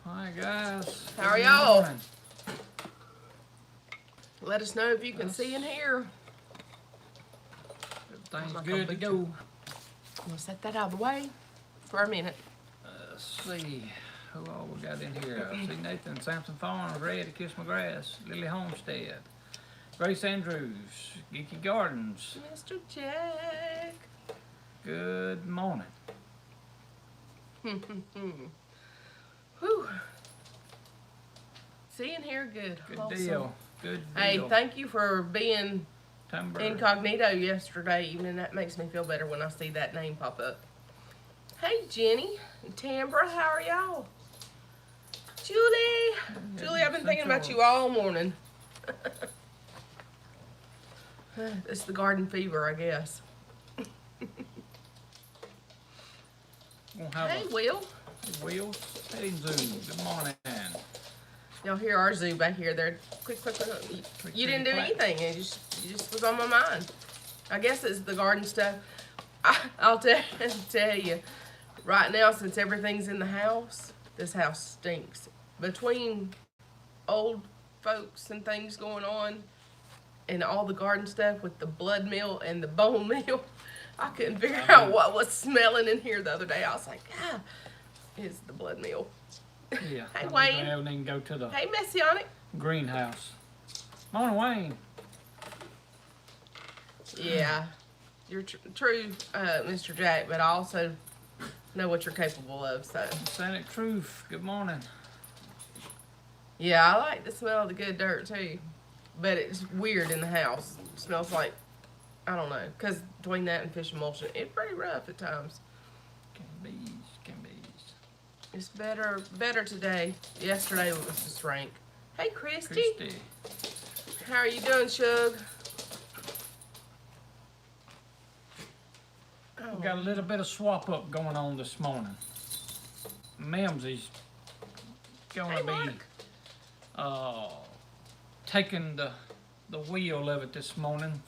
Hi guys. How are y'all? Let us know if you can see and hear. Everything's good to go. I'm gonna set that out of the way for a minute. Let's see who all we got in here. I see Nathan, Samson Farms, Red to Kiss My Grass, Lily Homestead, Grace Andrews, Geeky Gardens. Mr. Jack. Good morning. Whew. See and hear good. Good Awesome. deal. Good deal. Hey, thank you for being Timber. incognito yesterday evening. That makes me feel better when I see that name pop up. Hey, Jenny and Tambra, how are y'all? Julie! Julie, I've been thinking about you all morning. It's the garden fever, I guess. Hey, Will. Hey, Will. Hey, Zoo. Good morning. Y'all hear our zoo back here. They're quick. You didn't do anything. It just was on my mind. I guess it's the garden stuff. I'll tell you, right now, since everything's in the house, this house stinks. Between old folks and things going on and all the garden stuff with the blood meal and the bone meal, I couldn't figure out what was smelling in here the other day. I was like, it's the blood meal. Yeah. Hey, Wayne. I didn't go to the Hey, Messianic. greenhouse. Morning, Wayne. Yeah, you're true, Mr. Jack, but I also know what you're capable of, so. Sonic Truth. Good morning. Yeah, I like the smell of the good dirt, too. But it's weird in the house. It smells like, I don't know, because between that and fish emulsion, it's pretty rough at times. Can bees. It's better today. Yesterday it was just rank. Hey, Christy. How are you doing, Shug? We got a little bit of swap up going on this morning. Mimsy's gonna be taking the wheel of it this morning,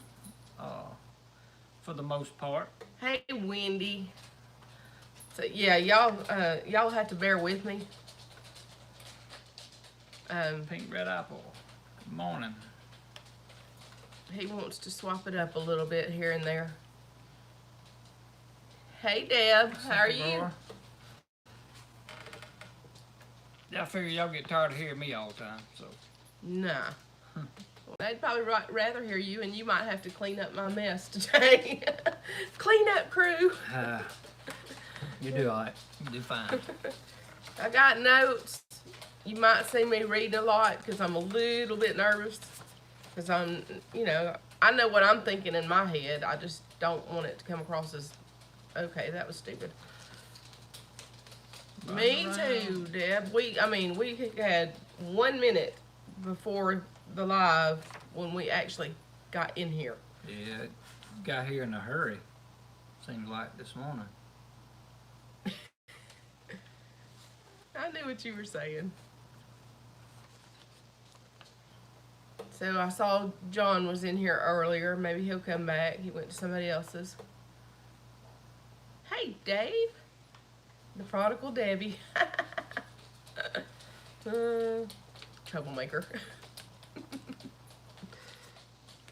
for the most part. Hey, Wendy. So yeah, y'all have to bear with me. Pink Red Apple. Good morning. He wants to swap it up a little bit here and there. Hey, Deb, how are you? Yeah, I figure y'all get tired of hearing me all the time, so. Nah. They'd probably rather hear you, and you might have to clean up my mess today. Clean up crew. You do all right. You do fine. I got notes. You might see me reading a lot because I'm a little bit nervous. Because I know what I'm thinking in my head. I just don't want it to come across as, okay, that was stupid. Me too, Deb. We had 1 minute before the live when we actually got in here. Yeah, it got here in a hurry. Seemed like this morning. I knew what you were saying. So I saw John was in here earlier. Maybe he'll come back. He went to somebody else's. Hey, Dave. The prodigal Debbie. Troublemaker.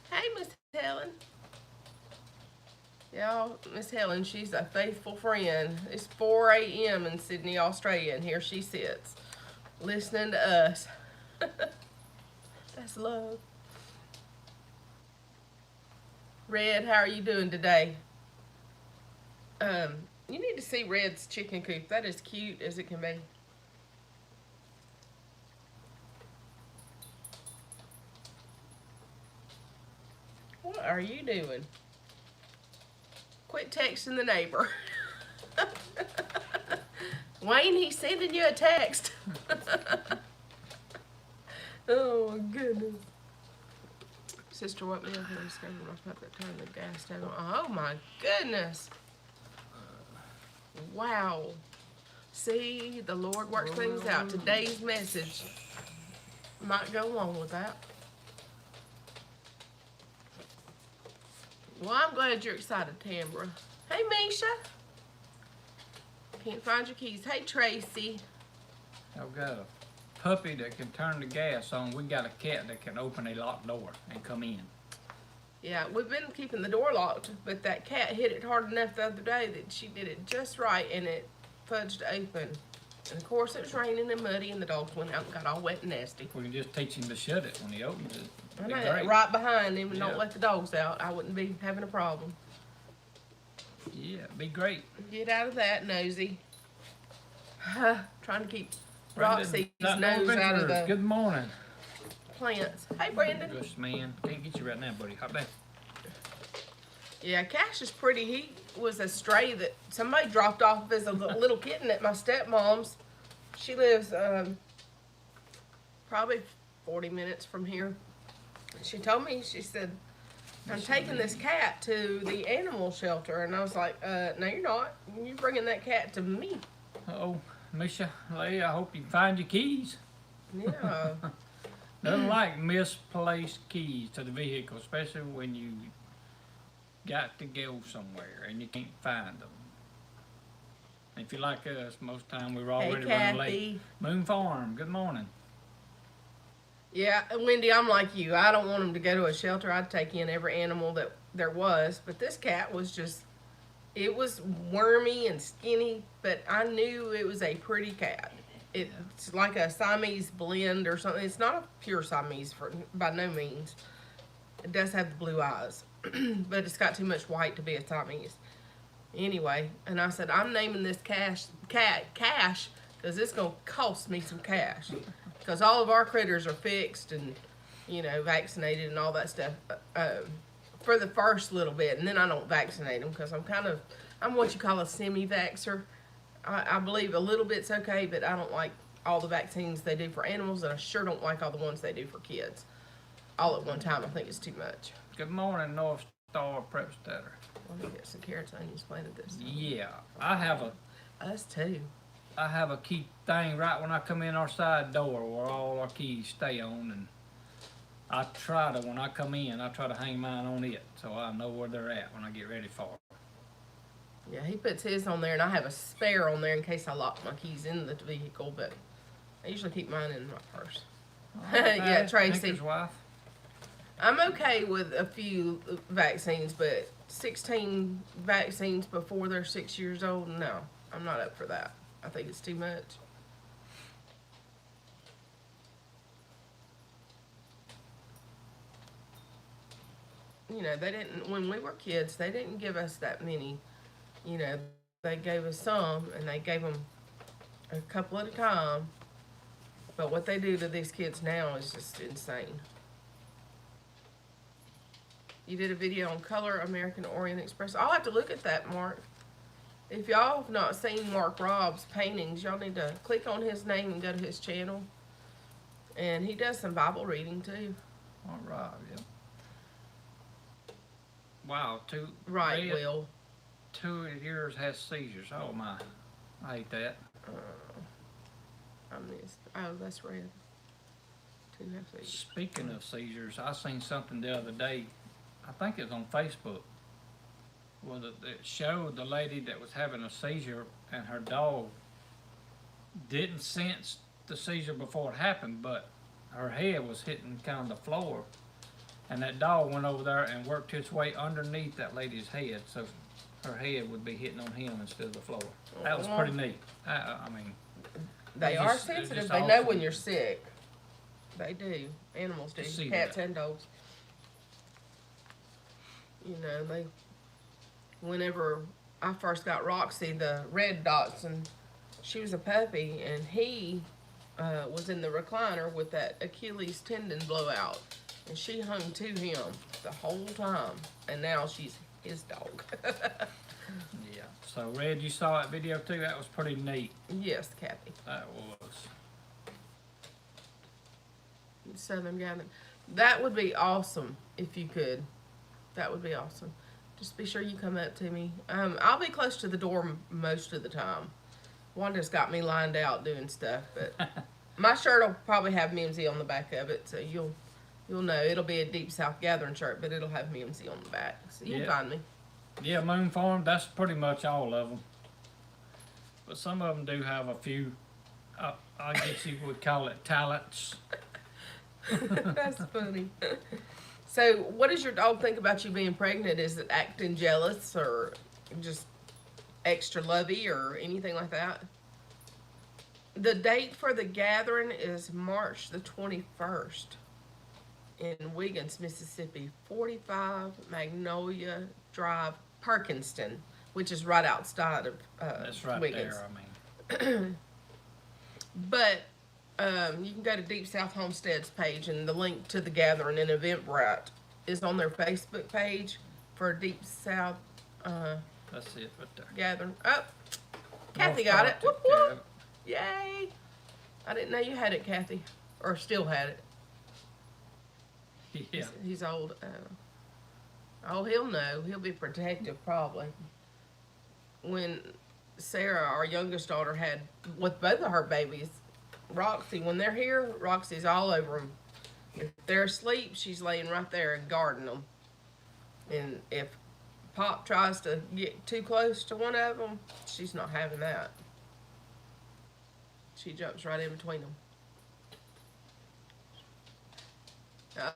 Hey, Miss Helen. Y'all, Miss Helen, she's a faithful friend. It's 4 a.m. in Sydney, Australia, and here she sits, listening to us. That's love. Red, how are you doing today? You need to see Red's chicken coop. That is cute as it can be. What are you doing? Quit texting the neighbor. Wayne, he's sending you a text. Oh my goodness. Sister, what me over here is going to put that turn the gas down. Oh my goodness. Wow. See, the Lord works things out. Today's message might go along with that. Well, I'm glad you're excited, Tambra. Hey, Misha. Can't find your keys. Hey, Tracy. I've got a puppy that can turn the gas on. We got a cat that can open a locked door and come in. Yeah, we've been keeping the door locked, but that cat hit it hard enough the other day that she did it just right, and it fudged open. And of course, it was raining and muddy, and the dogs went out and got all wet and nasty. We can just teach him to shut it when he opens it. I Be know, great. right behind him, and Yeah. don't let the dogs out. I wouldn't be having a problem. Yeah, be great. Get out of that, nosy. Trying to keep Brandon, Roxy's Untitled nose out of Adventures, the Good morning. plants. Hey, Brandon. Gosh, man. Can't get you right now, buddy. Hop down. Yeah, Cash is pretty. He was a stray that somebody dropped off as a little kitten at my stepmom's. She lives probably 40 minutes from here. She told me, she said, I'm taking this cat to the animal shelter. And I was like, no, you're not. You're bringing that cat to me. Uh-oh, Misha, Lee, I hope you find your keys. Yeah. Nothing like misplaced keys to the vehicle, especially when you got to go somewhere and you can't find them. If you're like us, most time we're already running late. Kathy. Moon Farm, good morning. Yeah, Wendy, I'm like you. I don't want him to go to a shelter. I'd take in every animal that there was. But this cat was just, it was wormy and skinny, but I knew it was a pretty cat. It's like a Siamese blend or something. It's not a pure Siamese by no means. It does have the blue eyes, but it's got too much white to be a Siamese. Anyway, and I said, I'm naming this cat Cash because it's going to cost me some cash. Because all of our critters are fixed and, you know, vaccinated and all that stuff for the first little bit. And then I don't vaccinate them because I'm what you call a semi-vaxxer. I believe a little bit's okay, but I don't like all the vaccines they do for animals, and I sure don't like all the ones they do for kids. All at one time, I think it's too much. Good morning, North Star Prep Stutter. Let me get some carrots and onions planted this time. Yeah, I have Us too. a key thing right when I come in our side door where all our keys stay on, and I try to, when I come in, I try to hang mine on it so I know where they're at when I get ready for it. Yeah, he puts his on there, and I have a spare on there in case I lock my keys in the vehicle, but I usually keep mine in my purse. Yeah, Tracy. Tinker's wife. I'm okay with a few vaccines, but 16 vaccines before they're 6 years old, no, I'm not up for that. I think it's too much. You know, they didn't, when we were kids, they didn't give us that many. You know, they gave us some, and they gave them a couple at a time. But what they do to these kids now is just insane. You did a video on Color American Orient Express. I'll have to look at that, Mark. If y'all have not seen Mark Robb's paintings, y'all need to click on his name and go to his channel. And he does some Bible reading too. All right, yeah. Wow, Right, Will. 2 of yours has seizures. Oh my, I hate that. I missed. Oh, that's red. 2 have seizures. Speaking of seizures, I seen something the other day. I think it was on Facebook. Well, it showed the lady that was having a seizure, and her dog didn't sense the seizure before it happened, but her head was hitting kind of the floor, and that dog went over there and worked its way underneath that lady's head, so her head would be hitting on him instead of the floor. That was pretty neat. I mean, They are sensitive. They know when you're sick. They do. Animals do. Cats and dogs. You know, whenever I first got Roxy, the red dots, and she was a puppy, and he was in the recliner with that Achilles tendon blowout, and she hung to him the whole time, and now she's his dog. yeah. So, Red, you saw that video too? That was pretty neat. Yes, Kathy. That was. Southern Gathering. That would be awesome if you could. That would be awesome. Just be sure you come up to me. I'll be close to the door most of the time. Wanda's got me lined out doing stuff, but my shirt will probably have Mimsy on the back of it, so you'll know. It'll be a Deep South Gathering shirt, but it'll have Mimsy on the back, so you can find me. Yeah, Moon Farm, that's pretty much all of them. But some of them do have a few, I guess you would call it talents. That's funny. So, what does your dog think about you being pregnant? Is it acting jealous or just extra lovey or anything like that? The date for the gathering is March the 21st in Wiggins, Mississippi, 45 Magnolia Drive, Perkinston, which is right outside of That's right Wiggins. there, I mean. But you can go to Deep South Homestead's page, and the link to the gathering and Eventbrite is on their Facebook page for Deep South That's it right there. gathering. Oh, Kathy North got it. Star Whoop, took care of whoop. Yay! I didn't know you had it, Kathy, or still had it. it. Yeah. He's old. Oh, he'll know. He'll be protective probably. When Sarah, our youngest daughter, had with both of her babies, Roxy, when they're here, Roxy's all over them. If they're asleep, she's laying right there and guarding them. And if Pop tries to get too close to one of them, she's not having that. She jumps right in between them.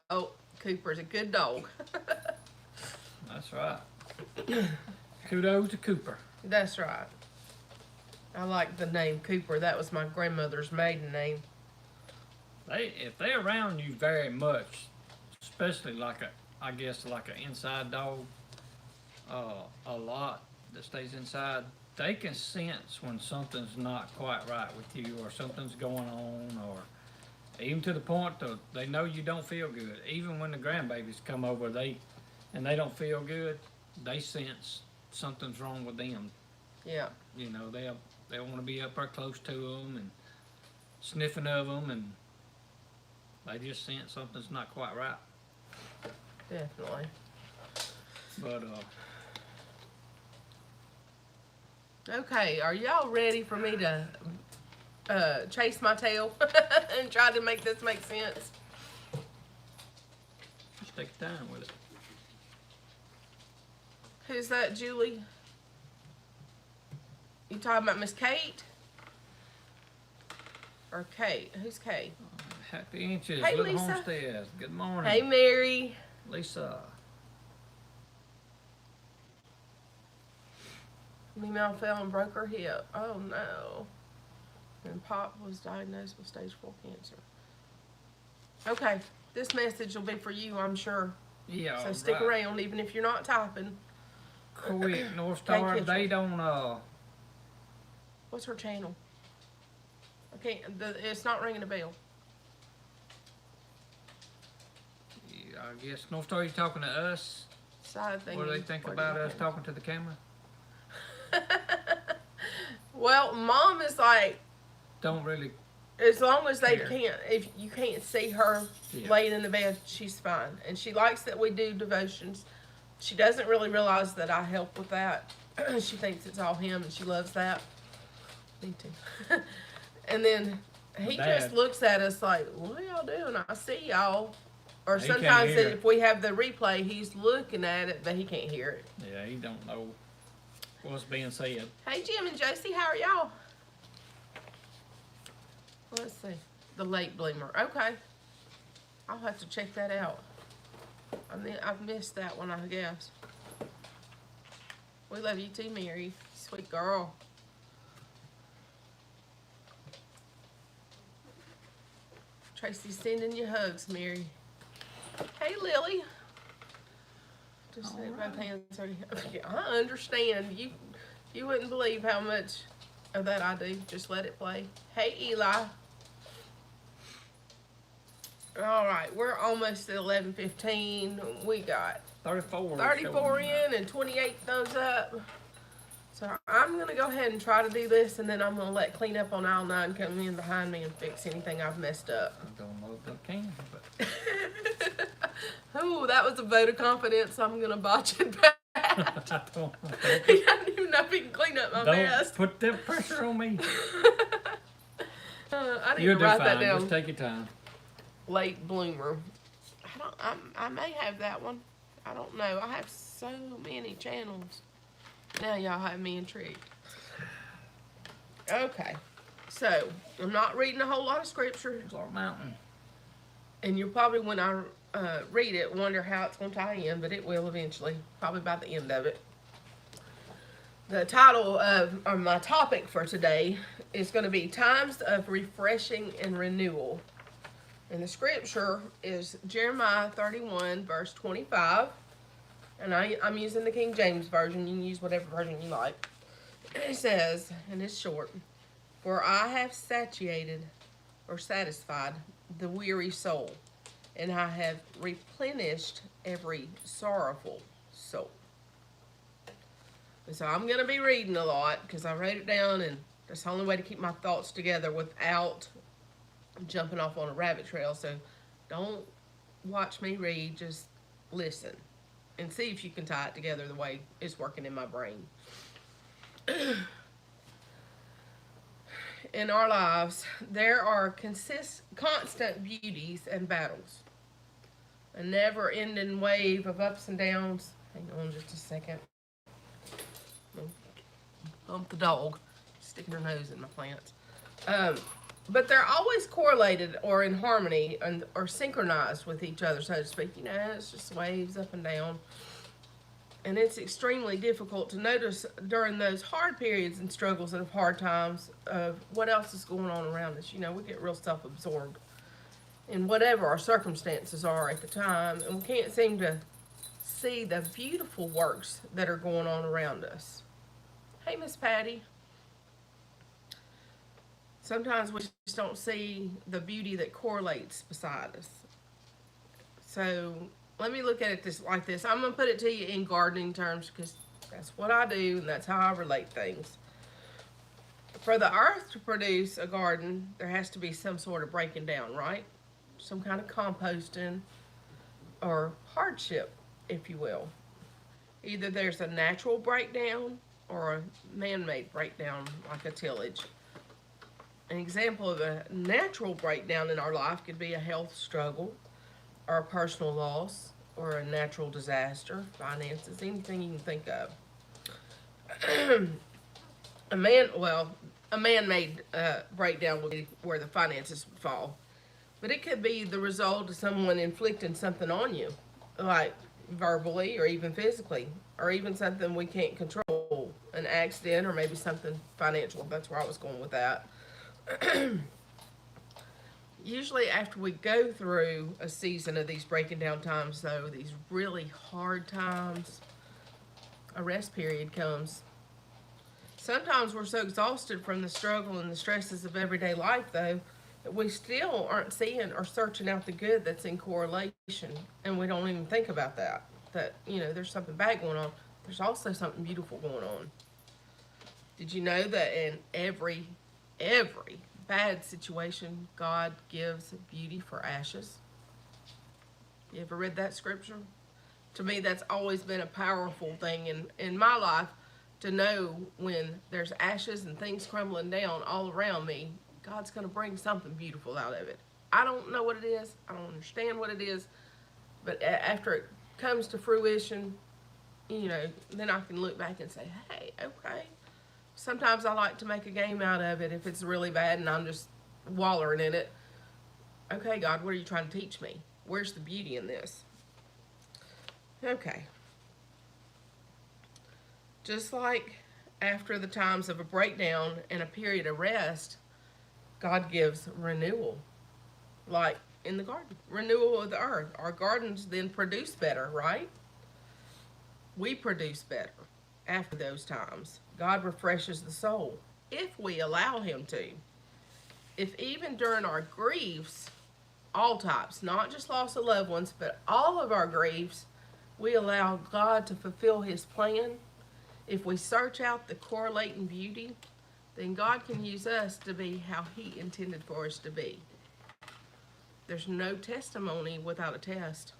Oh, Cooper's a good dog. That's right. Kudos to Cooper. That's right. I like the name Cooper. That was my grandmother's maiden name. If they're around you very much, especially like an inside dog, a lot that stays inside, they can sense when something's not quite right with you or something's going on, or even to the point that they know you don't feel good. Even when the grandbabies come over, they don't feel good, they sense something's wrong with them. Yeah. You know, they want to be up there close to them and sniffing of them, and they just sense something's not quite right. Definitely. But Okay, are y'all ready for me to chase my tail and try to make this make sense? just take your time with it. Who's that, Julie? You talking about Miss Kate? Or Kate? Who's Kate? Happy Inches, Hey, Little Lisa. Homestead. Good morning. Hey, Mary. Lisa. Meow fell and broke her hip. Oh no. And Pop was diagnosed with stage 4 cancer. Okay, this message will be for you, I'm sure. Yeah, So stick right. around, even if you're not typing. Quick, North Thank Star, you. they don't, What's her channel? Okay, it's not ringing a bell. I guess North Star, you talking to us? Side thing. What do they think about us talking to the camera? Well, Mom is like, Don't really, as long as they Care. can't, if you can't see her Yeah. laying in the bed, she's fine. And she likes that we do devotions. She doesn't really realize that I help with that. She thinks it's all him, and she loves that. Me too. And then he Dad. just looks at us like, what are y'all doing? I see y'all. Or He can't sometimes hear it. if we have the replay, he's looking at it, but he can't hear it. yeah, he don't know what's being said. Hey, Jim and Josie, how are y'all? Let's see. The late bloomer. Okay. I'll have to check that out. I've missed that one, I guess. We love you too, Mary. Sweet girl. Tracy's sending you hugs, Mary. Hey, Lily. Just say both hands. I understand. You wouldn't believe how much of that I do. Just let it play. Hey, Eli. All right, we're almost at 11:15. We got 34. 34 in and 28 thumbs up. So I'm gonna go ahead and try to do this, and then I'm gonna let clean up on aisle 9 come in behind me and fix anything I've messed up. I don't know if they can, but Ooh, that was a vote of confidence. I'm gonna botch it back. I don't, He doesn't even know if he can clean up my mess. don't put that pressure on me. I need You'll to do write that fine. down. Just take your time. Late bloomer. I may have that one. I don't know. I have so many channels. Now y'all have me intrigued. Okay, so I'm not reading a whole lot of scripture, Clark Mountain. and you'll probably, when I read it, wonder how it's going to tie in, but it will eventually, probably by the end of it. The title of or my topic for today is going to be Times of Refreshing and Renewal. And the scripture is Jeremiah 31, verse 25. And I'm using the King James Version. You can use whatever version you like. It says, and it's short, "For I have satiated or satisfied the weary soul, and I have replenished every sorrowful soul." And so I'm going to be reading a lot because I wrote it down, and that's the only way to keep my thoughts together without jumping off on a rabbit trail. So don't watch me read, just listen and see if you can tie it together the way it's working in my brain. In our lives, there are constant beauties and battles, a never-ending wave of ups and downs. Hang on just a second. Bump the dog, sticking her nose in my plants. But they're always correlated or in harmony or synchronized with each other, so to speak. You know, it's just waves up and down. And it's extremely difficult to notice during those hard periods and struggles and of hard times of what else is going on around us. You know, we get real self-absorbed in whatever our circumstances are at the time, and we can't seem to see the beautiful works that are going on around us. Hey, Miss Patty. Sometimes we just don't see the beauty that correlates beside us. So let me look at it like this. I'm going to put it to you in gardening terms because that's what I do and that's how I relate things. For the earth to produce a garden, there has to be some sort of breaking down, right? Some kind of composting or hardship, if you will. Either there's a natural breakdown or a man-made breakdown, like a tillage. An example of a natural breakdown in our life could be a health struggle, or a personal loss, or a natural disaster, finances, anything you can think of. a man-made breakdown would be where the finances would fall. But it could be the result of someone inflicting something on you, like verbally or even physically, or even something we can't control, an accident or maybe something financial. That's where I was going with that. Usually after we go through a season of these breaking down times, though, these really hard times, a rest period comes. Sometimes we're so exhausted from the struggle and the stresses of everyday life, though, that we still aren't seeing or searching out the good that's in correlation, and we don't even think about that. That, you know, there's something bad going on. There's also something beautiful going on. Did you know that in every bad situation, God gives beauty for ashes? You ever read that scripture? To me, that's always been a powerful thing in my life, to know when there's ashes and things crumbling down all around me, God's going to bring something beautiful out of it. I don't know what it is. I don't understand what it is. But after it comes to fruition, you know, then I can look back and say, hey, okay. Sometimes I like to make a game out of it if it's really bad and I'm just wallowing in it. Okay, God, what are you trying to teach me? Where's the beauty in this? Okay. Just like after the times of a breakdown and a period of rest, God gives renewal. Like in the garden, renewal of the earth. Our gardens then produce better, right? We produce better after those times. God refreshes the soul if we allow him to. If even during our griefs, all types, not just loss of loved ones, but all of our griefs, we allow God to fulfill his plan. If we search out the correlating beauty, then God can use us to be how he intended for us to be. There's no testimony without a test.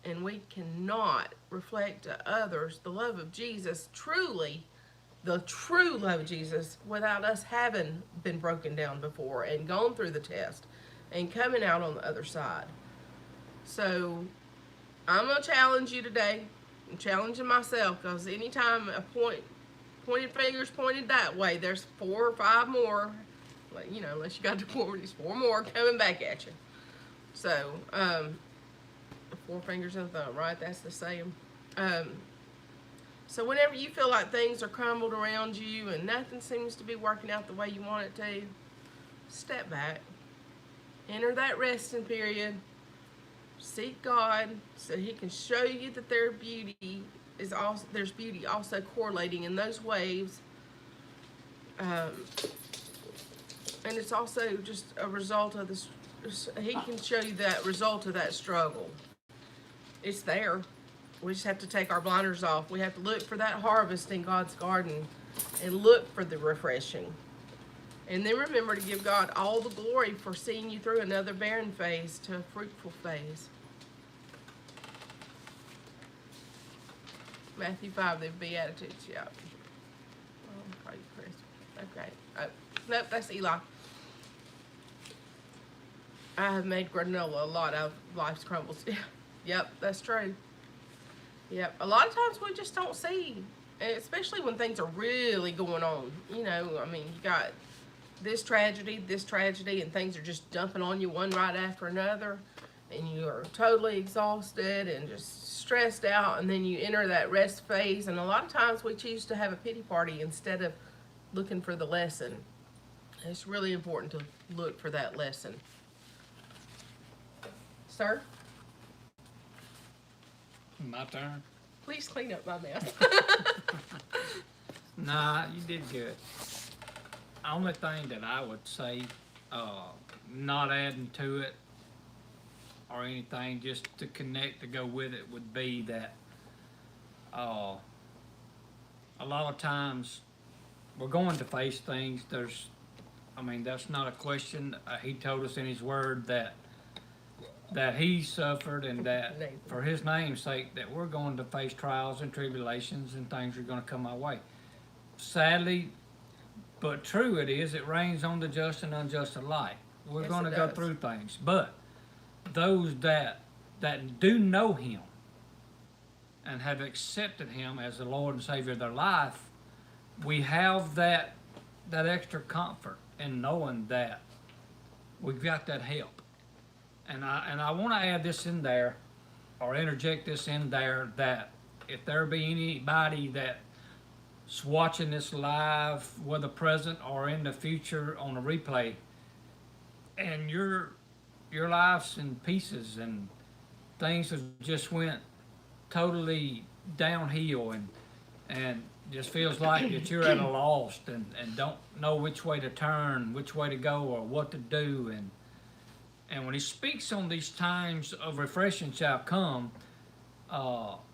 And we cannot reflect to others the love of Jesus, truly, the true love of Jesus, without us having been broken down before and gone through the test and coming out on the other side. So I'm going to challenge you today. I'm challenging myself, because anytime a point pointed fingers pointed that way. There's 4 or 5 more. You know, unless you got to 4, there's 4 more coming back at you. So, 4 fingers and a thumb, right? That's the saying. So whenever you feel like things are crumbled around you and nothing seems to be working out the way you want it to, step back. Enter that resting period. Seek God so He can show you that there's beauty also correlating in those waves. And it's also just a result of this. He can show you that result of that struggle. It's there. We just have to take our blinders off. We have to look for that harvest in God's garden and look for the refreshing. And then remember to give God all the glory for seeing you through another barren phase to a fruitful phase. Matthew 5, the Beatitudes, yeah. Oh, pray, Chris. Okay. Nope, that's Eli. I have made granola a lot out of life's crumbles. Yep, that's true. Yep, a lot of times we just don't see, especially when things are really going on. You know, I mean, you got this tragedy, and things are just dumping on you one right after another, and you are totally exhausted and just stressed out, and then you enter that rest phase, and a lot of times we choose to have a pity party instead of looking for the lesson. It's really important to look for that lesson. Sir? My turn? Please clean up my mess. Nah, you did good. Only thing that I would say, not adding to it or anything, just to connect to go with it, would be that a lot of times we're going to face things. That's not a question. He told us in His Word that He suffered, and that for His name's sake that we're going to face trials and tribulations, and things are going to come our way. Sadly, but true it is, it rains on the just and unjust alike. We're Yes, going to it go does. through things, but those that do know Him and have accepted Him as the Lord and Savior of their life, we have that extra comfort in knowing that we've got that help. And I want to add this in there, or interject this in there, that if there be anybody that's watching this live, whether present or in the future on a replay, and your life's in pieces and things have just went totally downhill, and just feels like that you're at a loss and don't know which way to turn, which way to go, or what to do, and when He speaks on these times of refreshing shall come,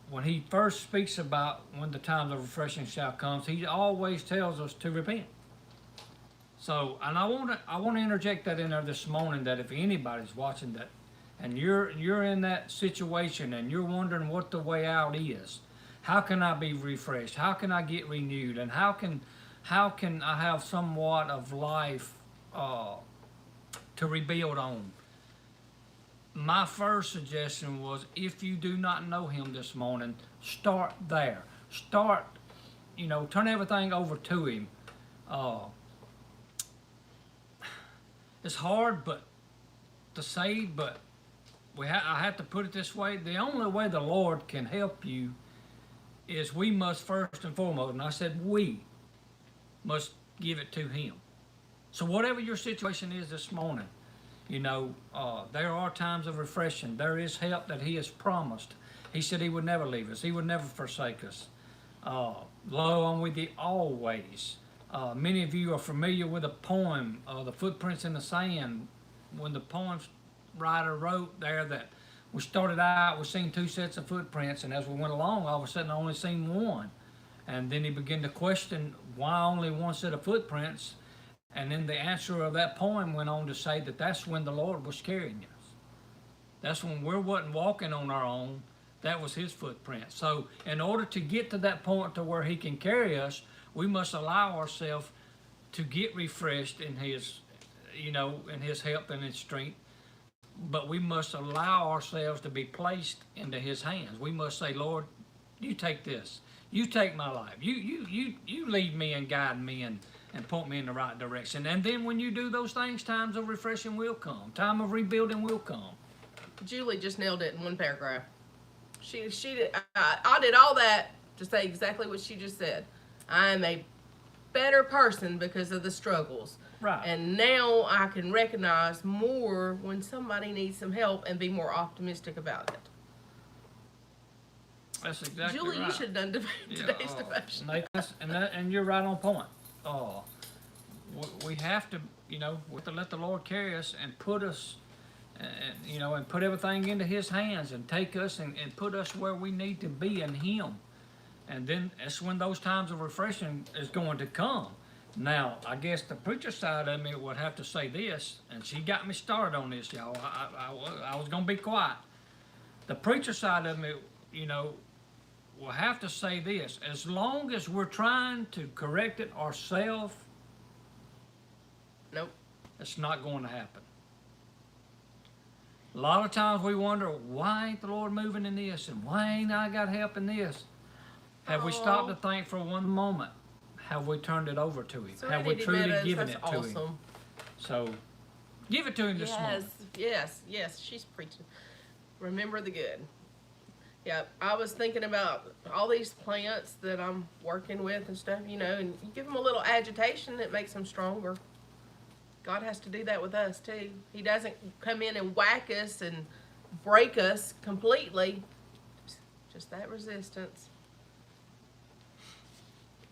when He first speaks about when the times of refreshing shall come, He always tells us to repent. So, and I want to interject that in there this morning, that if anybody's watching that, and you're in that situation and you're wondering what the way out is, how can I be refreshed? How can I get renewed? And how can I have somewhat of life to rebuild on? My first suggestion was, if you do not know Him this morning, start there. Start, turn everything over to Him. It's hard to say, but I have to put it this way. The only way the Lord can help you is we must first and foremost, and I said we must give it to Him. So whatever your situation is this morning, there are times of refreshing. There is help that He has promised. He said He would never leave us. He would never forsake us. Lo, I'm with you always. Many of you are familiar with a poem, The Footprints in the Sand, when the poem writer wrote there that we started out, we seen 2 sets of footprints, and as we went along, all of a sudden I only seen one. And then he began to question why only 1 set of footprints. And then the answer of that poem went on to say that that's when the Lord was carrying us. That's when we wasn't walking on our own. That was His footprint. So in order to get to that point to where He can carry us, we must allow ourselves to get refreshed in His, in His help and His strength. But we must allow ourselves to be placed into His hands. We must say, Lord, You take this. You take my life. You lead me and guide me and point me in the right direction. And then when you do those things, times of refreshing will come. Time of rebuilding will come. Julie just nailed it in one paragraph. She did. I did all that to say exactly what she just said. I am a better person because of the struggles. Right. And now I can recognize more when somebody needs some help and be more optimistic about it. That's exactly Julie, right. you should have done today's devotion. Nathan, and you're right on point. We have to, we have to let the Lord carry us and put us, and put everything into His hands and take us and put us where we need to be in Him. And then that's when those times of refreshing is going to come. Now, I guess the preacher side of me would have to say this, and she got me started on this, y'all. I was going to be quiet. The preacher side of me, will have to say this. As long as we're trying to correct it ourselves, Nope. it's not going to happen. A lot of times we wonder, why ain't the Lord moving in this? And why ain't I got help in this? Have we stopped to think for one moment? Have we turned it over to Him? Have we truly given it to Him? So, give it to Him this morning. Yes, she's preaching. Remember the good. Yeah, I was thinking about all these plants that I'm working with and stuff, and you give them a little agitation, it makes them stronger. God has to do that with us too. He doesn't come in and whack us and break us completely. Just that resistance.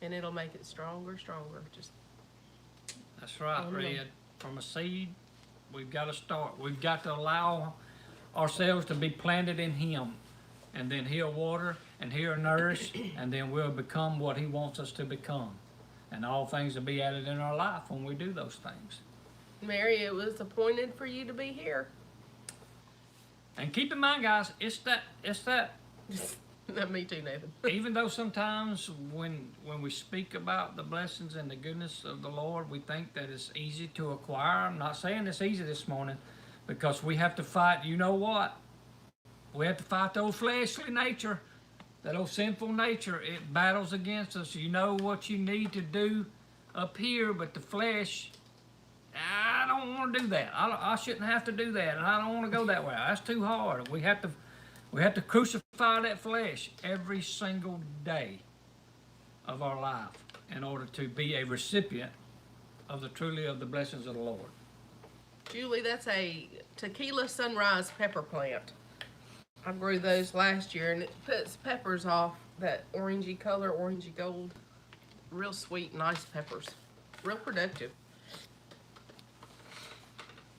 And it'll make it stronger. That's right, Red. From a seed, we've got to start. We've got to allow ourselves to be planted in Him. And then He'll water and He'll nourish, and then we'll become what He wants us to become. And all things will be added in our life when we do those things. Mary, it was appointed for you to be here. And keep in mind, guys, it's that. Me too, Nathan. Even though sometimes when we speak about the blessings and the goodness of the Lord, we think that it's easy to acquire. I'm not saying it's easy this morning, because we have to fight. You know what? We have to fight the old fleshly nature, that old sinful nature. It battles against us. You know what you need to do up here, but the flesh, I don't want to do that. I shouldn't have to do that, and I don't want to go that way. That's too hard. We have to crucify that flesh every single day of our life in order to be a recipient of the blessings of the Lord. Julie, that's a tequila sunrise pepper plant. I grew those last year, and it puts peppers off that orangey color, orangey gold. Real sweet, nice peppers. Real productive.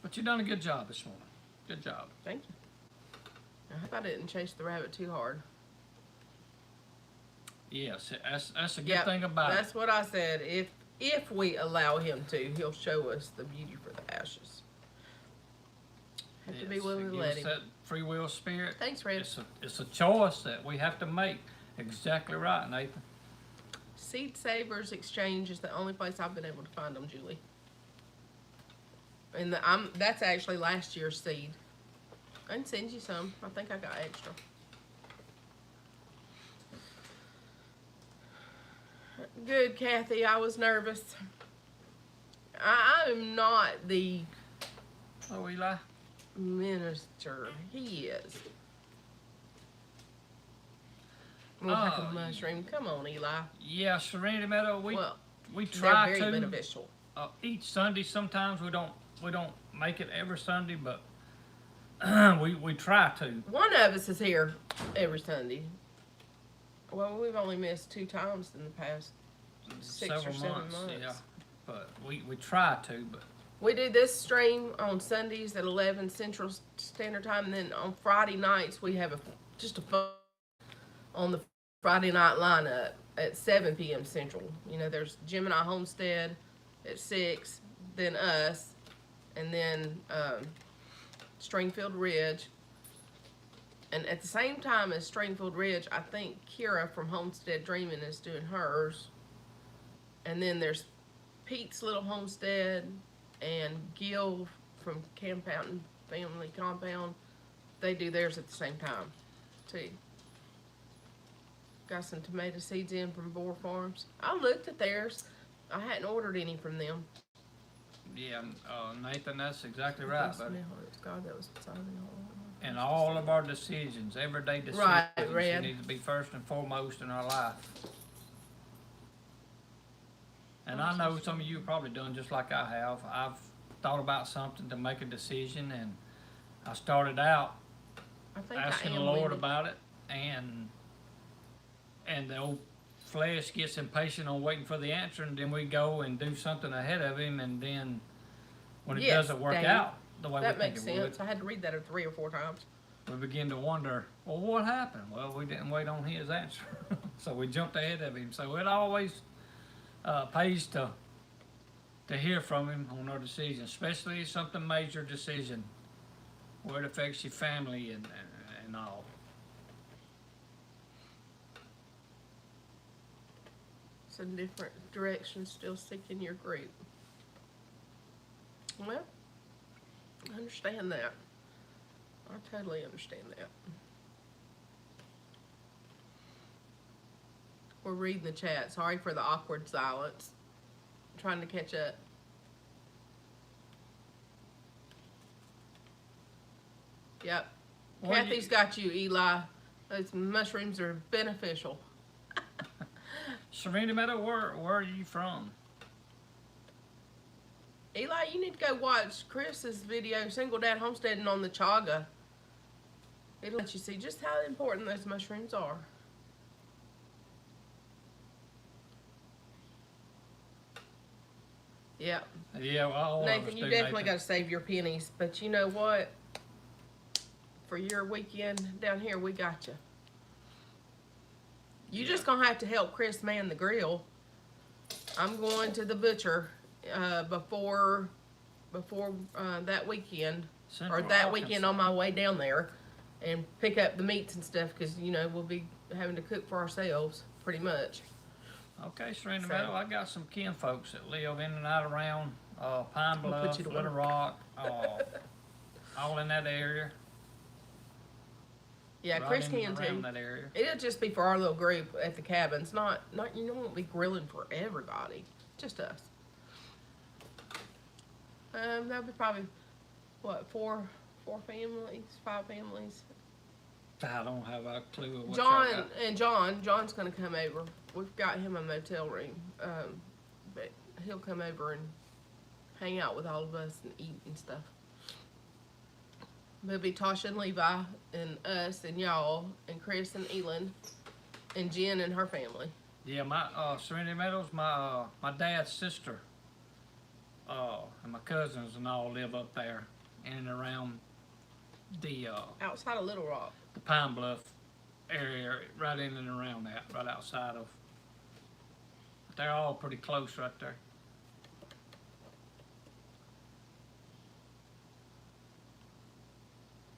But you've done a good job this morning. Good job. Thank you. I hope I didn't chase the rabbit too hard. Yes, that's a good thing about it. That's what I said. If we allow Him to, He'll show us the beauty for the ashes. Have to be willing to let Him. That free will spirit. Thanks, Red. It's a choice that we have to make. Exactly right, Nathan. Seed Savers Exchange is the only place I've been able to find them, Julie. And that's actually last year's seed. I can send you some. I think I got extra. Good, Kathy. I was nervous. I am not the Oh, Eli. minister. He is. We'll pick a mushroom. Come on, Eli. Yeah, Serenity Meadow. We They're try very to beneficial. each Sunday. Sometimes we don't make it every Sunday, but we try to. One of us is here every Sunday. Well, we've only missed 2 times in the past 6 or 7 months. Yeah, but we try to. But we do this stream on Sundays at 11 Central Standard Time, and then on Friday nights we have just a fun on the Friday night lineup at 7 p.m. Central. There's Gemini Homestead at 6, then us, and then Stringfield Ridge. And at the same time as Stringfield Ridge, I think Kira from Homestead Dreamin' is doing hers. And then there's Pete's Little Homestead and Gil from Compound Family Compound. They do theirs at the same time, too. Got some tomato seeds in from Boer Farms. I looked at theirs. I hadn't ordered any from them. Yeah, Nathan, that's exactly right, buddy. God, that was In all of our decisions, everyday decisions, Right, she Red. needs to be first and foremost in our life. And I know some of you have probably done just like I have. I've thought about something to make a decision, and I started out I think asking I the am Lord winning. about it, and the old flesh gets impatient on waiting for the answer, and then we go and do something ahead of him, and then when it Yes, doesn't work Dave. out the way That we think makes it would, sense. I had to read that 3 or 4 times. we begin to wonder, well, what happened? Well, we didn't wait on his answer, so we jumped ahead of him. So it always pays to hear from him on our decisions, especially something major decision where it affects your family and all. Some different directions still seeking your group. Well, I understand that. I totally understand that. We're reading the chat. Sorry for the awkward silence. I'm trying to catch up. Yep. Well, Kathy's got you, Eli. Those mushrooms are beneficial. Serena Meadow, where are you from? Eli, you need to go watch Chris's video, Single Dad Homesteading on the chaga. It'll let you see just how important those mushrooms are. Yeah. Yeah, well, all of us Nathan, do, you definitely got Nathan. to save your pennies. But you know what? For your weekend down here, we got you. You just gonna have to help Chris man the grill. I'm going to the butcher before that weekend, Central or that weekend on Arkansas. my way down there, and pick up the meats and stuff because we'll be having to cook for ourselves pretty much. Okay, Serena So- Meadow, I got some kin folks that live in and out around Pine I'll put Bluff, you to Little work. Rock, all in that area. Yeah, right Chris in can and around too. that area. It'll just be for our little group at the cabins. Not you won't be grilling for everybody. Just us. That'll be probably what, 4 families, 5 families. I don't have a clue of what y'all got. John's gonna come over. We've got him a motel room. But he'll come over and hang out with all of us and eat and stuff. It'll be Tasha and Levi and us and y'all and Chris and Elin and Jen and her family. Yeah, my Serenity Meadows, my dad's sister, and my cousins and all live up there in and around the Outside of Little Rock. Pine Bluff area, right in and around that, right outside of. They're all pretty close right there.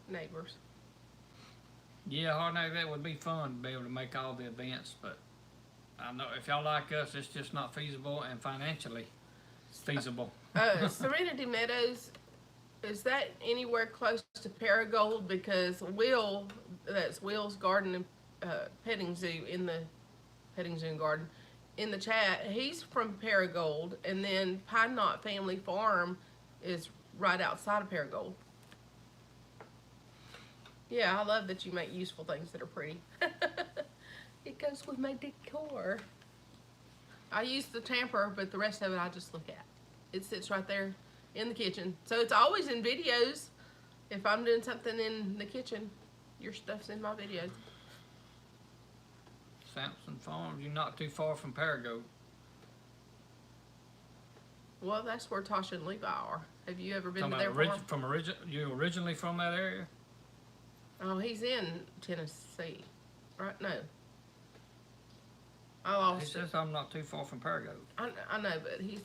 Neighbors. Yeah, Hardneck, that would be fun to be able to make all the events, but I know if y'all like us, it's just not feasible and financially feasible. Serenity Meadows, is that anywhere close to Paragold? Because that's Will's garden and petting zoo in the petting zoo and garden, in the chat, he's from Paragold, and then Pine Knot Family Farm is right outside of Paragold. Yeah, I love that you make useful things that are pretty. It goes with my decor. I use the tamper, but the rest of it I just look at. It sits right there in the kitchen. So it's always in videos. If I'm doing something in the kitchen, your stuff's in my videos. Sampson Farms, you're not too far from Paragould. Well, that's where Tasha and Levi are. Have you ever been to Talking their about farm? you originally from that area? Oh, he's in Tennessee. Right? No. I lost He it. says I'm not too far from Paragould. I know, but he's...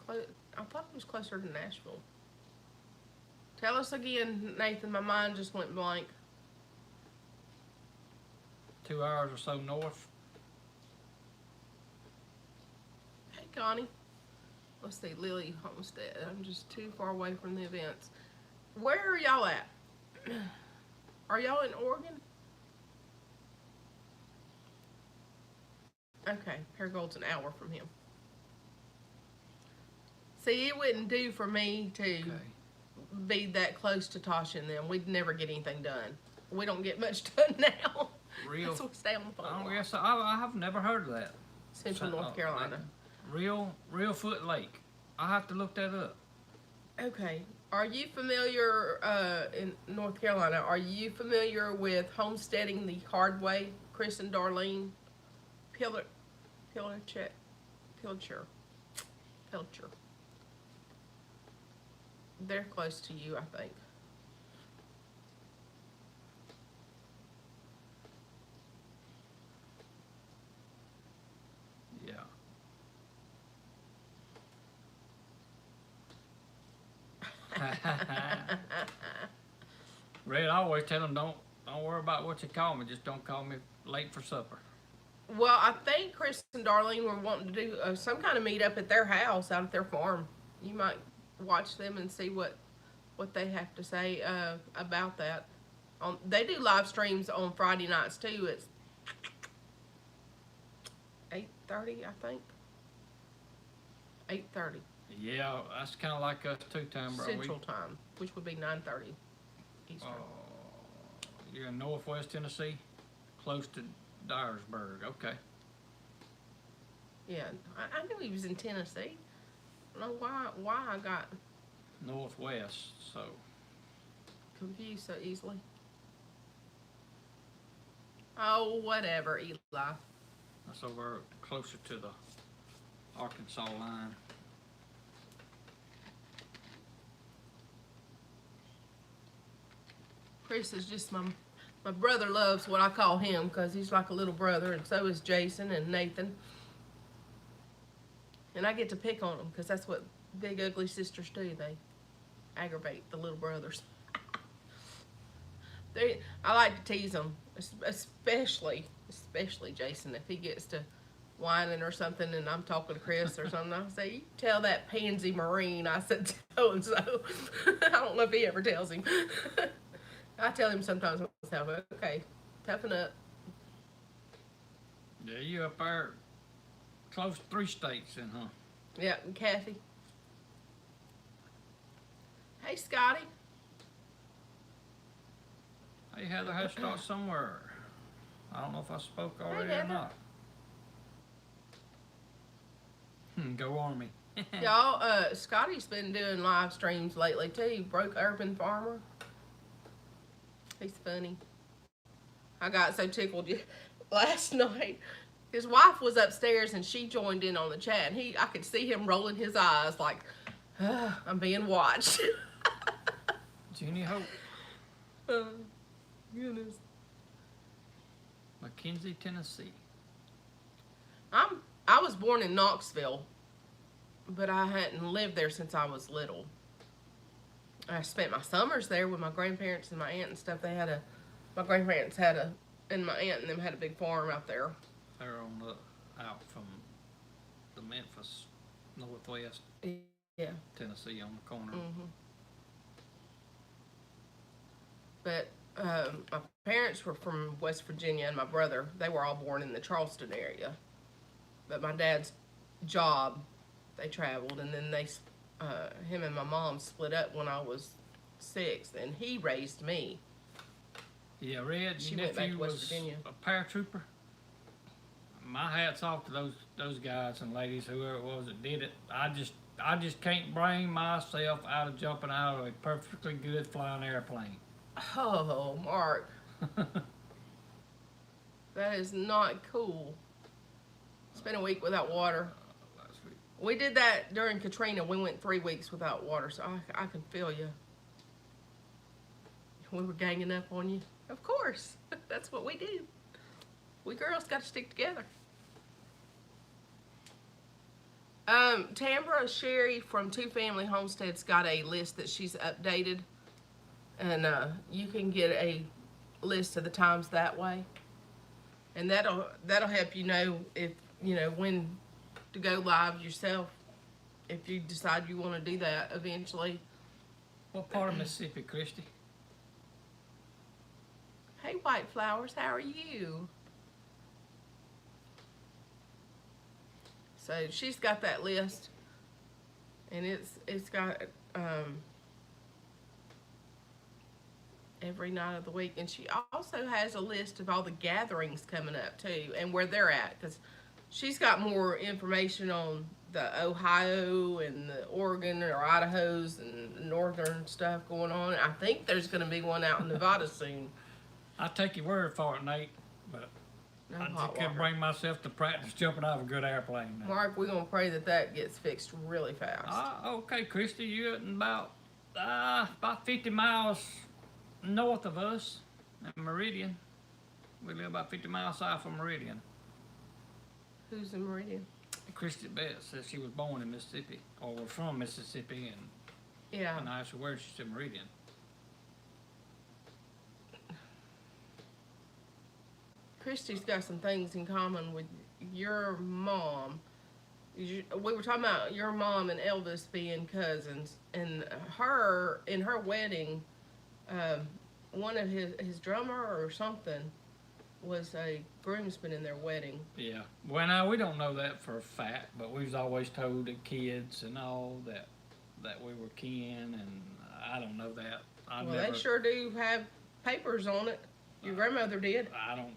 I thought he was closer to Nashville. Tell us again, Nathan. My mind just went blank. 2 hours or so north. Hey, Connie. Let's see, Lily Homestead. I'm just too far away from the events. Where are y'all at? Are y'all in Oregon? Okay, Paragold's an hour from him. See, it wouldn't do for me to Okay. be that close to Tasha and them. We'd never get anything done. We don't get much done now. Real. So we stay on the phone. I a don't lot. guess I have never heard of that. Central North Carolina. Real Foot Lake. I have to look that up. Okay. Are you familiar in North Carolina? Are you familiar with homesteading the hard way? Chris and Darlene Pilcher. They're close to you, I think. Yeah. Red, I always tell them don't worry about what you call me. Just don't call me late for supper. Well, I think Chris and Darlene were wanting to do some kind of meetup at their house out at their farm. You might watch them and see what they have to say about that. They do live streams on Friday nights too. It's 8:30, I think. 8:30 Yeah, that's kind of like us too, time, bro. Central Time, which would be 9:30 Eastern. You're in Northwest Tennessee, close to Dyersburg. Okay. Yeah, I knew he was in Tennessee. I don't know why I got Northwest, so. confused so easily. Oh, whatever, Eli. That's over closer to the Arkansas line. Chris is just my brother loves what I call him because he's like a little brother, and so is Jason and Nathan. And I get to pick on them because that's what big ugly sisters do. They aggravate the little brothers. I like to tease them, especially Jason if he gets to whining or something, and I'm talking to Chris or something. I say, "You tell that pansy Marine," I said, so and so. I don't know if he ever tells him. I tell him sometimes myself, "Okay, toughen up." Yeah, you up there close to 3 states then, huh? Yeah, and Kathy. Hey, Scotty. Hey, Heather has to start somewhere. I don't know if I spoke already Hey, or not. Go Army. Y'all, Scotty's been doing live streams lately too. Broke Urban Farmer. He's funny. I got so tickled last night. His wife was upstairs and she joined in on the chat. And I could see him rolling his eyes like, I'm being watched. Jenny Hope. Goodness. McKenzie, Tennessee. I was born in Knoxville, but I hadn't lived there since I was little. I spent my summers there with my grandparents and my aunt and stuff. My grandparents and my aunt and them had a big farm out there. They're on out from the Memphis, Northwest Yeah. Tennessee on the corner. Mm-hmm. But my parents were from West Virginia, and my brother, they were all born in the Charleston area. But my dad's job, they traveled, and then him and my mom split up when I was 6, and he raised me. Yeah, Red, She your went back nephew to West was Virginia. a paratrooper. My hat's off to those guys and ladies, whoever it was that did it. I just can't bring myself out of jumping out of a perfectly good flying airplane. Oh, Mark, that is not cool. Spent a week without water. Last week. We did that during Katrina. We went 3 weeks without water, so I can feel you. We were ganging up on you. Of course. That's what we do. We girls got to stick together. Tambra Sherry from Two Family Homestead's got a list that she's updated. And you can get a list of the times that way. And that'll help you know if when to go live yourself, if you decide you want to do that eventually. What part of Mississippi, Christy? Hey, White Flowers, how are you? So she's got that list, and it's got every night of the week, and she also has a list of all the gatherings coming up too, and where they're at, because she's got more information on the Ohio and the Oregon or Idaho's and northern stuff going on. I think there's going to be one out in Nevada soon. I take your word for it, Nate, but No I just hot couldn't water. bring myself to practice jumping out of a good airplane. Now. Mark, we're going to pray that gets fixed really fast. Okay, Christy, you're at about 50 miles north of us in Meridian. We live about 50 miles south of Meridian. Who's in Meridian? Christy Betts says she was born in Mississippi, or was from Mississippi, and Yeah. when I asked her where, she said Meridian. Christy's got some things in common with your mom. We were talking about your mom and Elvis being cousins, and in her wedding, one of his drummer or something was a groomsman in their wedding. Yeah. Well, now we don't know that for a fact, but we've always told the kids and all that we were kin, and I don't know that. They sure do have papers on it. Your grandmother did. I don't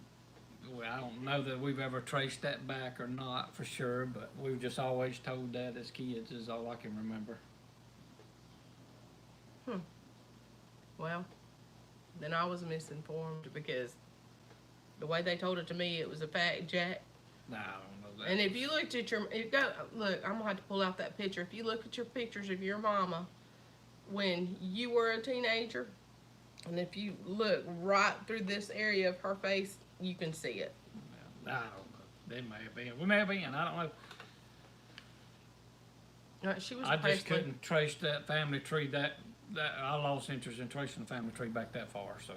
know that we've ever traced that back or not for sure, but we've just always told that as kids is all I can remember. Well, then I was misinformed, because the way they told it to me, it was a fact, Jack. Nah, I don't know that. And if you looked at look, I'm gonna have to pull out that picture. If you look at your pictures of your mama when you were a teenager, and if you look right through this area of her face, you can see it. I don't know. They may have been. We may have been. I don't know. She was I just Presley. couldn't trace that family tree that I lost interest in tracing the family tree back that far, so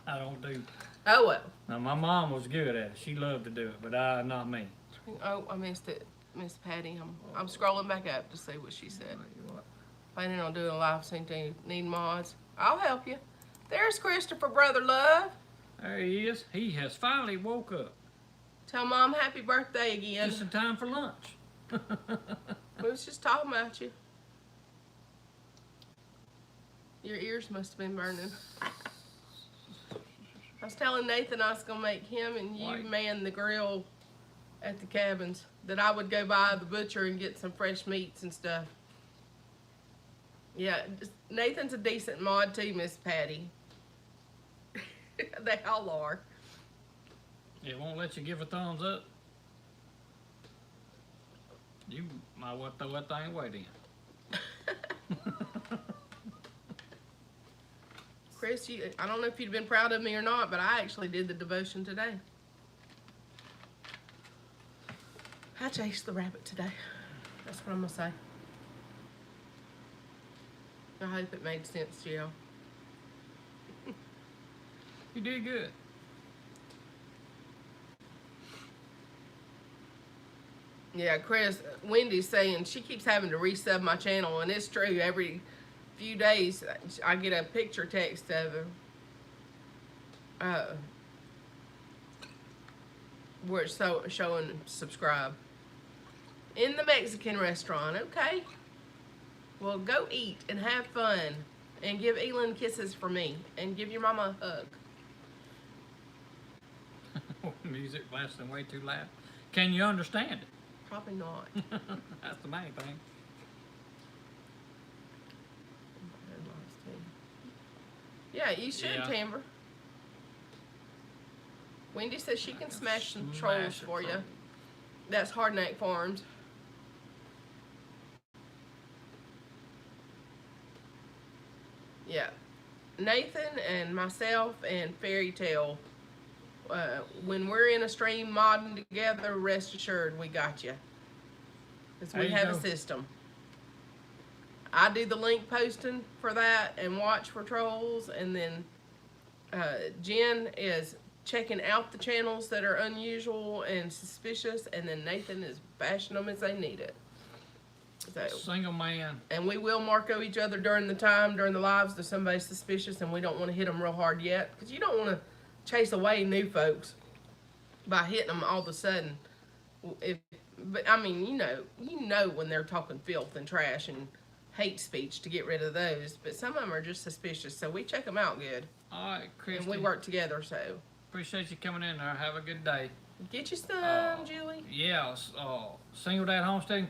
I don't do. Oh well. Now my mom was good at it. She loved to do it, but not me. Oh, I missed it, Miss Patty. I'm scrolling back up to see what she said. Planning on doing a live scene team. Need mods? I'll help you. There's Christopher, brother love. There he is. He has finally woke up. Tell Mom happy birthday again. Just in time for lunch. We was just talking about you. Your ears must have been burning. I was telling Nathan I was going to make him and you Wait. man the grill at the cabins. That I would go by the butcher and get some fresh meats and stuff. Yeah, Nathan's a decent mod too, Miss Patty. They all are. It won't let you give a thumbs up. You might well throw that thing away then. Chris, I don't know if you'd been proud of me or not, but I actually did the devotion today. I chased the rabbit today. That's what I'm going to say. I hope it made sense to y'all. You did good. Yeah, Chris, Wendy's saying she keeps having to resub my channel, and it's true. Every few days, I get a picture text of her. Where it's showing subscribe. In the Mexican restaurant, okay? Well, go eat and have fun. And give Elin kisses for me. And give your mama a hug. Music blasting way too loud. Can you understand it? Probably not. That's the main thing. Yeah, you should, Yeah. Timber. Wendy says she can smash some Smash trolls a for you. troll. That's Hard Neck Farms. Yeah. Nathan and myself and Fairy Tale, when we're in a stream modding together, rest assured we got you. Because we There you have a go. system. I do the link posting for that and watch for trolls, and then Jen is checking out the channels that are unusual and suspicious, and then Nathan is bashing them as they need it. So, Single man. and we will Marco each other during the lives if somebody's suspicious, and we don't want to hit them real hard yet, because you don't want to chase away new folks by hitting them all of a sudden. if, but I mean, you know when they're talking filth and trash and hate speech to get rid of those. But some of them are just suspicious, so we check them out good, All right, and we Christy. work together. So Appreciate you coming in there. Have a good day. get you some, Julie. Yeah, single dad homestead.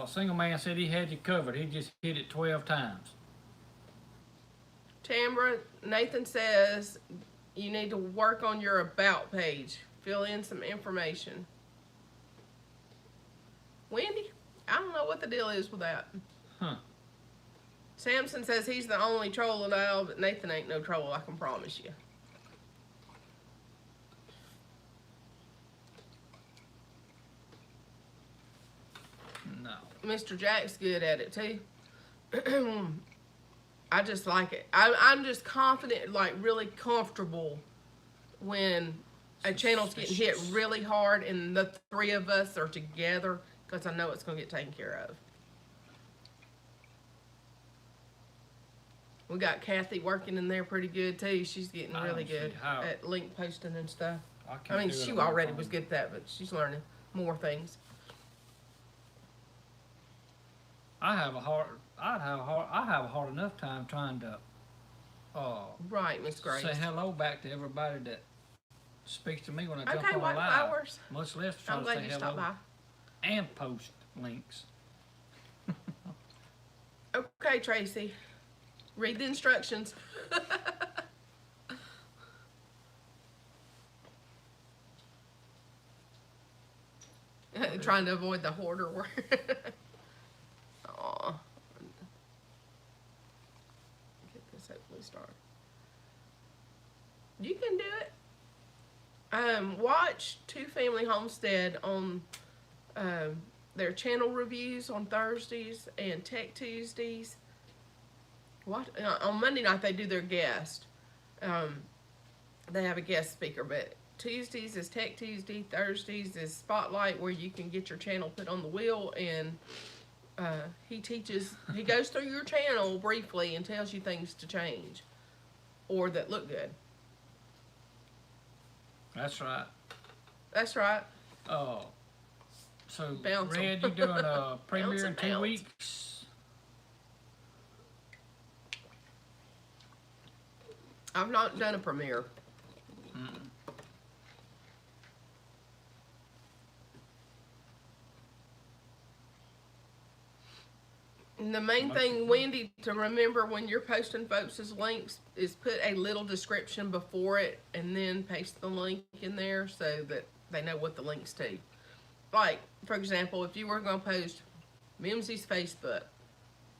Single man said he had you covered. He just hit it 12 times. Tambra, Nathan says you need to work on your about page. Fill in some information. Wendy, I don't know what the deal is with that. Huh. Samson says he's the only troll allowed, but Nathan ain't no troll, I can promise you. No. Mr. Jack's good at it too. I just like it. I'm just confident, like really comfortable when a channel's getting hit really hard and the three of us are together, because I know it's going to get taken care of. We got Kathy working in there pretty good too. She's getting I really don't see good how. at link posting and stuff. can't I mean, do it she on my already phone. was good at that, but she's learning more things. I have a hard enough time trying to Right, Miss Grace. say hello back to everybody that speaks to me when I jump Okay, on white live. flowers. Much less try I'm to glad say you hello stopped by. and post links. Okay, Tracy. Read the instructions. Trying to avoid the hoarder word. Aw. Get this hopefully started. You can do it. Watch Two Family Homestead on their channel reviews on Thursdays and Tech Tuesdays. On Monday night they do their guest. They have a guest speaker, but Tuesdays is Tech Tuesday, Thursdays is Spotlight, where you can get your channel put on the wheel, and he goes through your channel briefly and tells you things to change or that look good. That's right. That's right. So Bounce 'em. Red, you doing a premiere in Bounce 2 and weeks? I've not done a premiere. And the main thing, Wendy, to remember when you're posting folks' links is put a little description before it and then paste the link in there so that they know what the link's to. Like, for example, if you were going to post Mimsy's Facebook,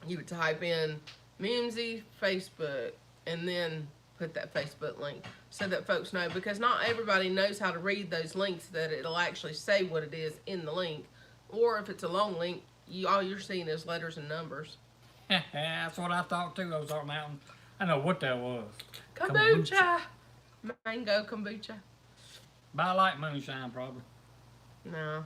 you would type in Mimsy Facebook and then put that Facebook link so that folks know, because not everybody knows how to read those links, that it'll actually say what it is in the link. Or if it's a long link, all you're seeing is letters and numbers. That's what I thought too, Ozark Mountain. I know what that was. Kombucha. Mango kombucha. But I like moonshine, probably. No.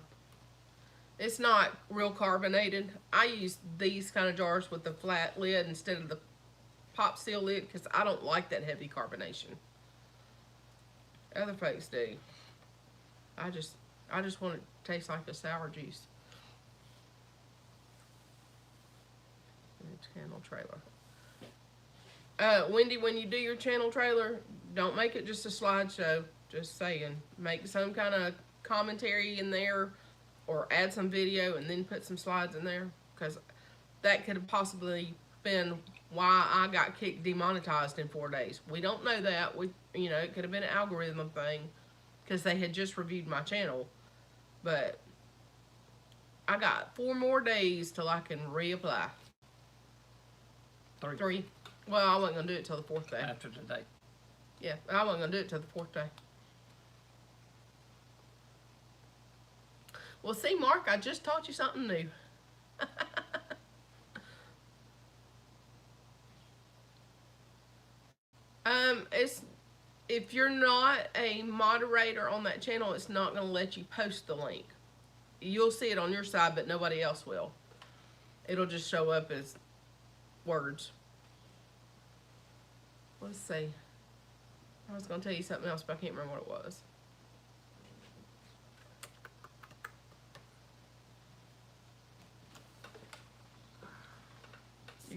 It's not real carbonated. I use these kind of jars with the flat lid instead of the pop seal lid because I don't like that heavy carbonation. Other folks do. I just want it to taste like a sour juice. Channel trailer. Wendy, when you do your channel trailer, don't make it just a slideshow. Just saying. Make some kind of commentary in there or add some video and then put some slides in there, because that could have possibly been why I got kicked demonetized in 4 days. We don't know that. It could have been an algorithm thing because they had just reviewed my channel. But I got 4 more days till I can reapply. 3. Well, I wasn't going to do it till the 4th day. After today. Yeah, I wasn't going to do it till the 4th day. Well, see, Mark, I just taught you something new. If you're not a moderator on that channel, it's not going to let you post the link. You'll see it on your side, but nobody else will. It'll just show up as words. Let's see. I was going to tell you something else, but I can't remember what it was.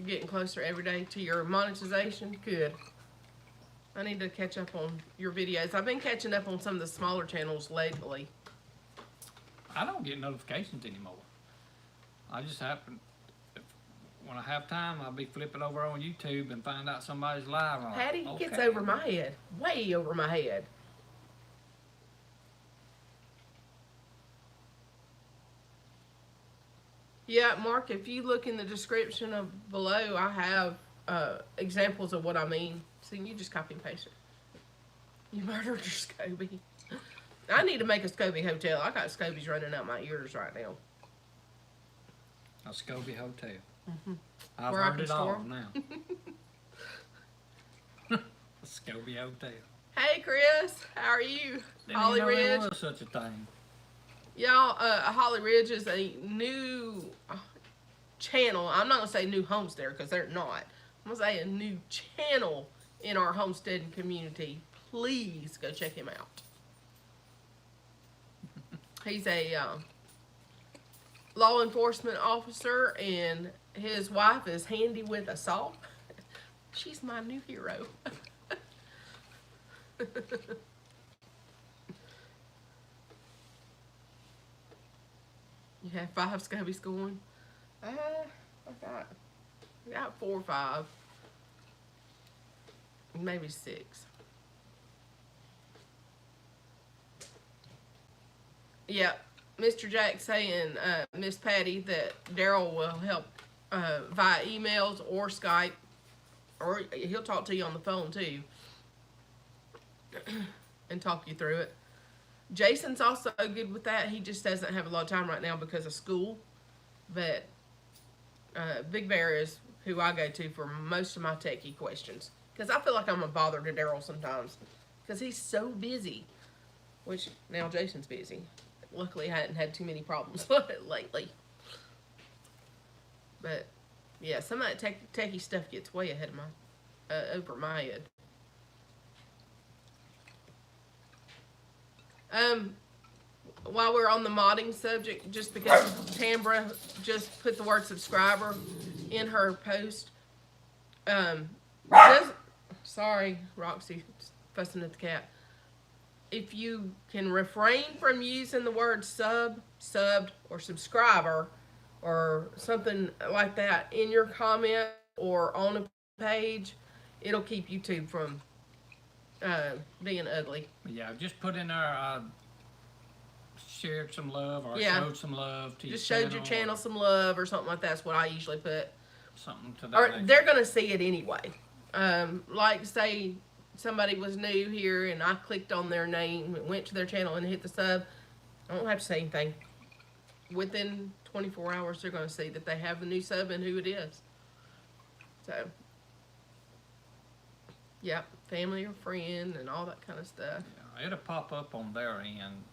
getting closer every day to your monetization? Good. I need to catch up on your videos. I've been catching up on some of the smaller channels lately. I don't get notifications anymore. I just happen, when I have time, I'll be flipping over on YouTube and find out somebody's live on. Patty Okay. gets over my head. Way over my head. Yeah, Mark, if you look in the description of below, I have examples of what I mean. So you just copy and paste it. You murdered your SCOBY. I need to make a SCOBY hotel. I got SCOBYs running out my ears right now. A SCOBY hotel. Mm-hmm. I've Where I heard can it all store 'em. now. A SCOBY hotel. Hey, Chris. How are you? Didn't Holly even know there Ridge. was such a thing. Y'all, Holly Ridge is a new channel. I'm not going to say new homestead because they're not. I'm going to say a new channel in our homesteading community. Please go check him out. He's a law enforcement officer, and his wife is handy with a saw. She's my new hero. You have 5 SCOBYs going? I got 4 or 5. Maybe 6. Yeah, Mr. Jack saying, Miss Patty, that Daryl will help via emails or Skype, or he'll talk to you on the phone too, and talk you through it. Jason's also good with that. He just doesn't have a lot of time right now because of school. But Big Bear is who I go to for most of my techie questions. Because I feel like I'm a bother to Daryl sometimes. Because he's so busy. Which, now Jason's busy. Luckily, I hadn't had too many problems lately. But, yeah, some of that techie stuff gets way ahead of my, over my head. While we're on the modding subject, just because Tambra just put the word subscriber in her post, sorry, Roxy, fussing at the cat. If you can refrain from using the word subbed, or subscriber, or something like that in your comment or on a page, it'll keep YouTube from being ugly. Yeah, just put in there, shared some love or Yeah. showed some love to Just your showed your channel some love or something like that's what I usually put. something to that Or nature. they're gonna see it anyway. Like say somebody was new here and I clicked on their name and went to their channel and hit the sub. I don't have to say anything. Within 24 hours, they're gonna see that they have the new sub and who it is. So, yeah, family or friend and all that kind of stuff. Yeah, it'll pop up on their end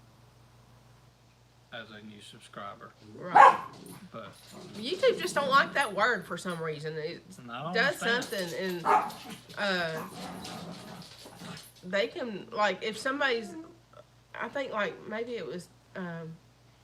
as a new subscriber, Right. but YouTube just don't like that word for some reason. It I don't does understand. something, and they can, like, if somebody's, I think, like, maybe it was